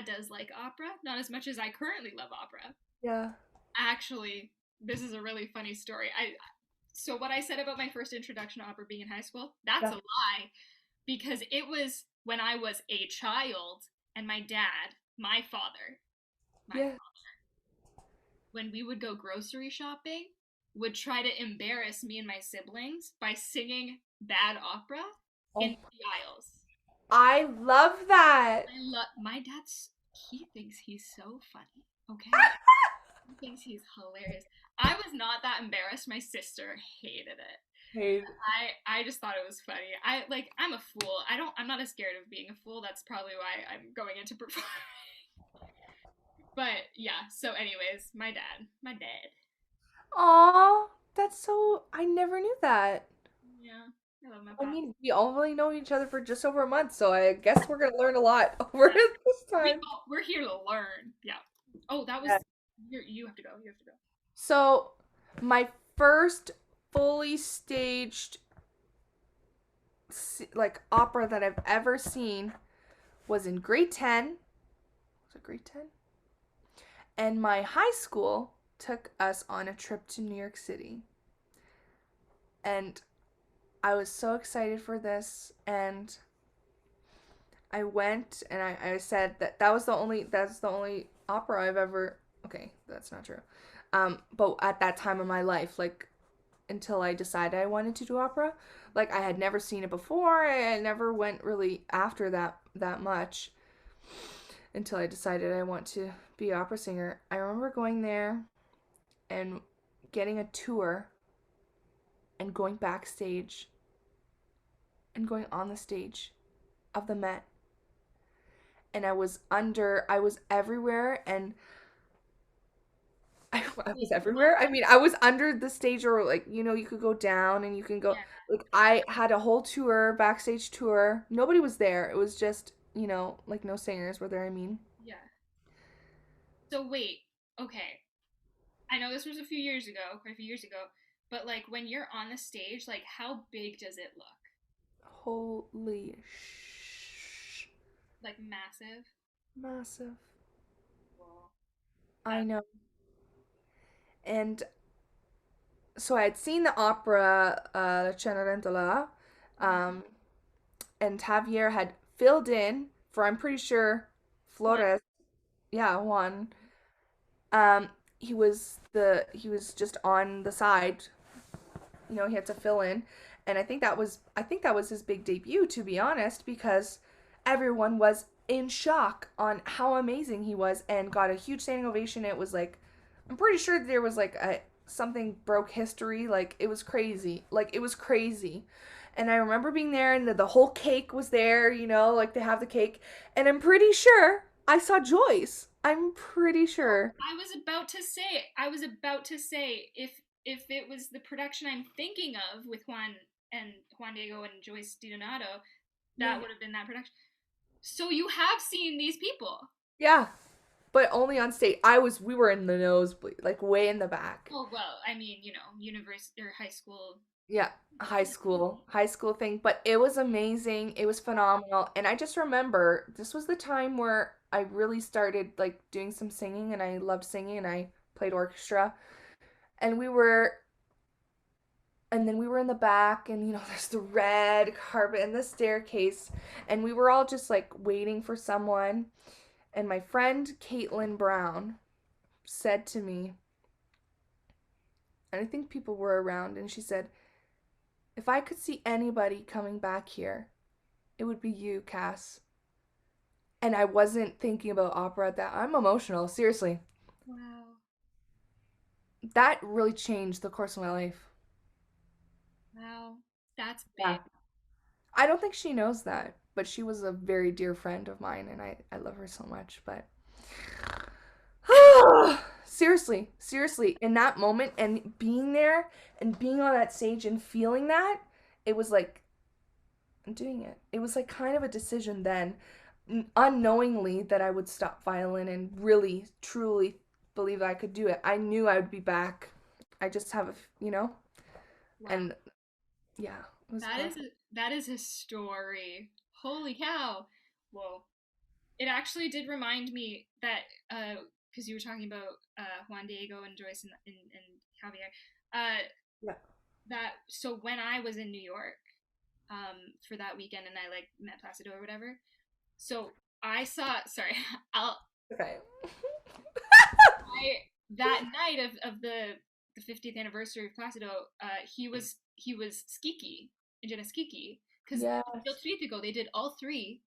does like opera, not as much as I currently love opera.
Yeah.
Actually, this is a really funny story. I so what I said about my first introduction to opera being in high school, that's
Yeah.
a lie because it was when I was a child and my dad, my
Yeah.
when we would go grocery shopping, would try to embarrass me and my siblings by singing bad opera in
Oh,
the aisles.
I love that.
I love my dad's. He thinks he's so funny. Okay, he thinks he's hilarious. I was not that embarrassed. My sister hated it.
Hey.
I just thought it was funny. I'm a fool. I'm not as scared of being a fool. That's probably why I'm going into performing. But yeah. So, anyways, my dad.
Aw, that's so. I never knew that.
Yeah, I love my
I
pop.
mean, we only know each other for just over a month, so I guess we're gonna learn a lot over
Yeah.
this time.
We're here to learn. Yeah. Oh, that was
Yeah.
you have to go. You have to go.
So, my first fully staged like opera that I've ever seen was in grade 10. Was it grade 10? And my high school took us on a trip to New York City. And I was so excited for this, and I went and I said that's the only opera I've ever, okay, that's not true. But at that time of my life, like until I decided I wanted to do opera, like I had never seen it before. I never went really after that much until I decided I want to be an opera singer. I remember going there and getting a tour and going backstage and going on the stage of the Met. And I was everywhere, and I was everywhere. I mean, I was under the stage, or like, you could go down and you can go,
Yeah.
like, I had a whole tour, backstage tour. Nobody was there. It was just, like no singers were there, I mean.
Yeah. So wait. Okay. I know this was a few years ago, quite a few years ago, but like when you're on the stage, like how big does it look?
Holy
Like massive.
massive.
Whoa.
I
That
know. And so I had seen the opera, Cenerentola, um, and Javier had filled in for, I'm pretty sure,
one.
Flores. Yeah, Juan. Um, he was just on the side. He had to fill in, and I think that was his big debut, to be honest, because everyone was in shock on how amazing he was and got a huge standing ovation. It was like, I'm pretty sure there was like a something broke history. Like it was crazy. Like it was crazy. And I remember being there, and the whole cake was there, like they have the cake. And I'm pretty sure I saw Joyce. I'm pretty sure.
I was about to say if it was the production I'm thinking of with Juan Diego and Joyce DiDonato, That
Yeah.
would have been that production. So you have seen these people.
Yeah. But only on stage. We were in the nosebleed, like way in the back.
Oh well, I mean, university or high school.
Yeah, high school thing, but it was amazing. It was phenomenal. And I just remember this was the time where I really started like doing some singing and I loved singing and I played orchestra. And then we were in the back and there's the red carpet and the staircase and we were all just like waiting for someone and my friend Caitlin Brown said to me, and I think people were around, and she said, if I could see anybody coming back here, it would be you, Cass. And I wasn't thinking about opera at that. I'm emotional, seriously.
Wow.
That really changed the course of my life.
Wow. That's
Yeah.
big.
I don't think she knows that, but she was a very dear friend of mine, and I love her so much. But seriously, in that moment and being there and being on that stage and feeling that, it was like I'm doing it. It was like kind of a decision then, unknowingly, that I would stop violin and really, truly believe that I could do it. I knew I would be back. I just have
Wow.
and yeah, it was powerful.
That is a story. Holy cow. Whoa. It actually did remind me that because you were talking about Juan Diego and Joyce and Javier.
Yeah.
That so when I was in New York for that weekend and I like met Placido or whatever. So I saw sorry, I'll
Okay.
I that night of the 50th anniversary of Placido, he was skiki, Indigenous skiki, because
Yes.
Il Tritico they did all three,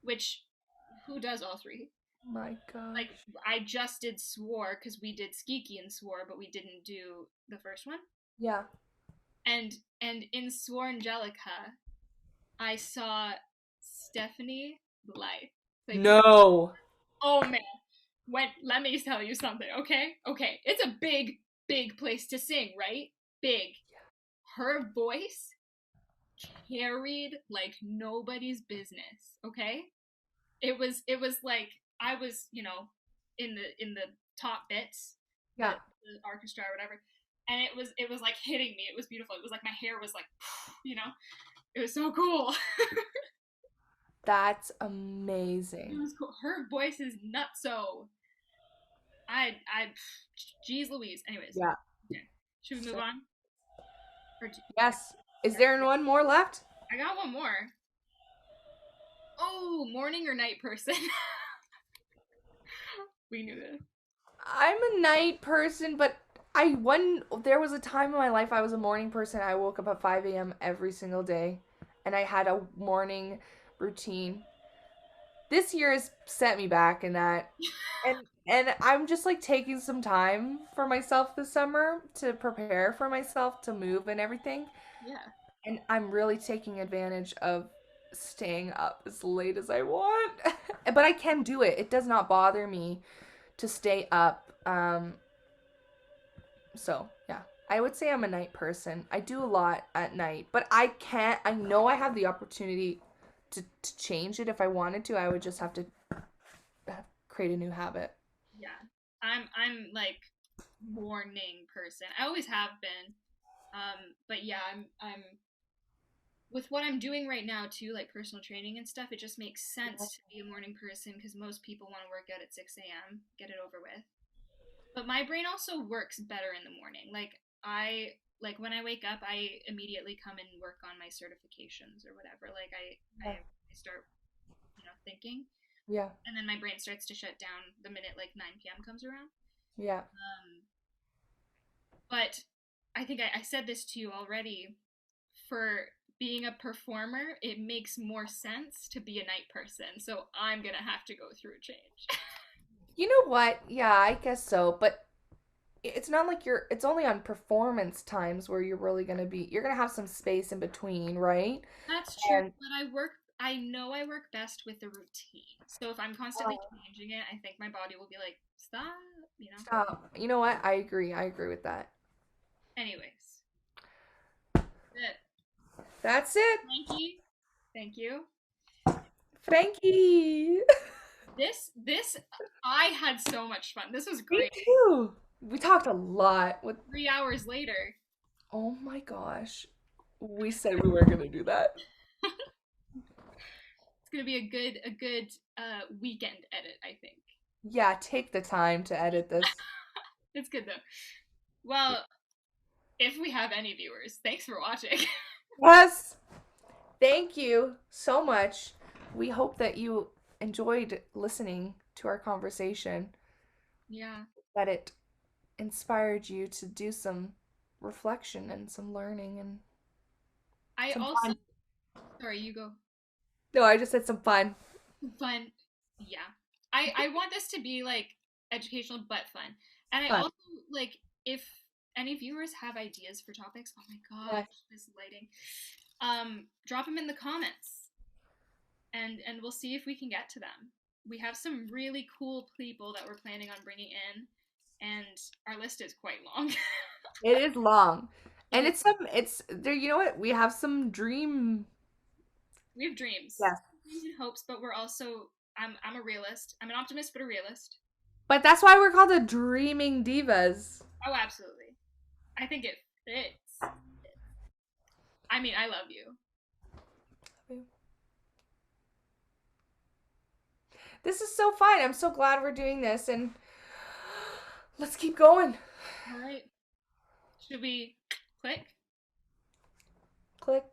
which who does all three?
My
Like
gosh.
I just did swore because we did skiki and swore, but we didn't do the first one.
Yeah.
And in Swore Angelica, I saw Stephanie Blythe. Like,
No.
oh man, let me tell you something, okay, it's a big place to sing, right? Big. Her voice carried like nobody's business, okay? It was like I was in the top bits, the,
Yeah.
the orchestra or whatever, and it was like hitting me. It was beautiful. It was like my hair was like you know it was so cool.
That's
It
amazing.
was cool. Her voice is nutso. I geez Louise. Anyways,
Yeah.
okay. Should we move on?
Yes. Is there one more left?
I got one more. Oh, morning or night person? We knew this.
I'm a night person, but there was a time in my life I was a morning person. I woke up at 5 a.m. every single day and I had a morning routine. This year has set me back in that. And I'm just like taking some time for myself this summer to prepare for myself to move and everything.
Yeah.
And I'm really taking advantage of staying up as late as I want. But I can do it. It does not bother me to stay up. So yeah, I would say I'm a night person. I do a lot at night, but I know I have the opportunity to change it if I wanted to. I would just have to create a new habit.
Yeah. I'm like morning person. I always have been. But yeah, I'm with what I'm doing right now too, like personal training and stuff, it just makes sense to be a morning person because most people want to work out at 6 a.m., get it over with. But my brain also works better in the morning. Like when I wake up, I immediately come and work on my certifications or whatever. Like
Yeah.
I start, thinking,
Yeah.
and then my brain starts to shut down the minute like 9 p.m. comes around.
Yeah.
But I think I said this to you already. For being a performer, it makes more sense to be a night person. So I'm gonna have to go through a change.
You know what? Yeah, I guess so. But it's not like it's only on performance times where you're gonna have some space in between, right?
That's true,
And
but I know I work best with the routine. So if I'm constantly changing it, I think my body will be like, stop.
stop. You know what? I agree. I agree with that.
Anyways,
That's it.
Mikey, Thank you.
Frankie.
This I had so much fun. This was
Me
great.
too. We talked a lot with
3 hours later.
oh my gosh. We said we were gonna do that.
It's gonna be a good weekend edit, I think.
Yeah, take the time to edit this.
It's good though. Well, if we have any viewers, thanks for watching.
Yes. Thank you so much. We hope that you enjoyed listening to our conversation,
Yeah.
that it inspired you to do some reflection and some learning and
I
some
also
fun.
sorry, you go.
No, I just said some fun.
Fun. Yeah. I want this to be like educational but fun. And I
Fun.
also like if any viewers have ideas for topics, oh my gosh,
Yes.
this lighting. Drop them in the comments and we'll see if we can get to them. We have some really cool people that we're planning on bringing in and our list is quite long.
It is long.
It
And
is,
it's there, you know what? We have some dream.
we have dreams.
Yes.
Dreams and hopes, but we're also I'm a realist. I'm an optimist but a realist.
But that's why we're called the Dreaming Divas.
Oh, absolutely. I think it fits. I mean, I love you.
This is so fun. I'm so glad we're doing this and let's keep going.
All right. Should we click?
Click.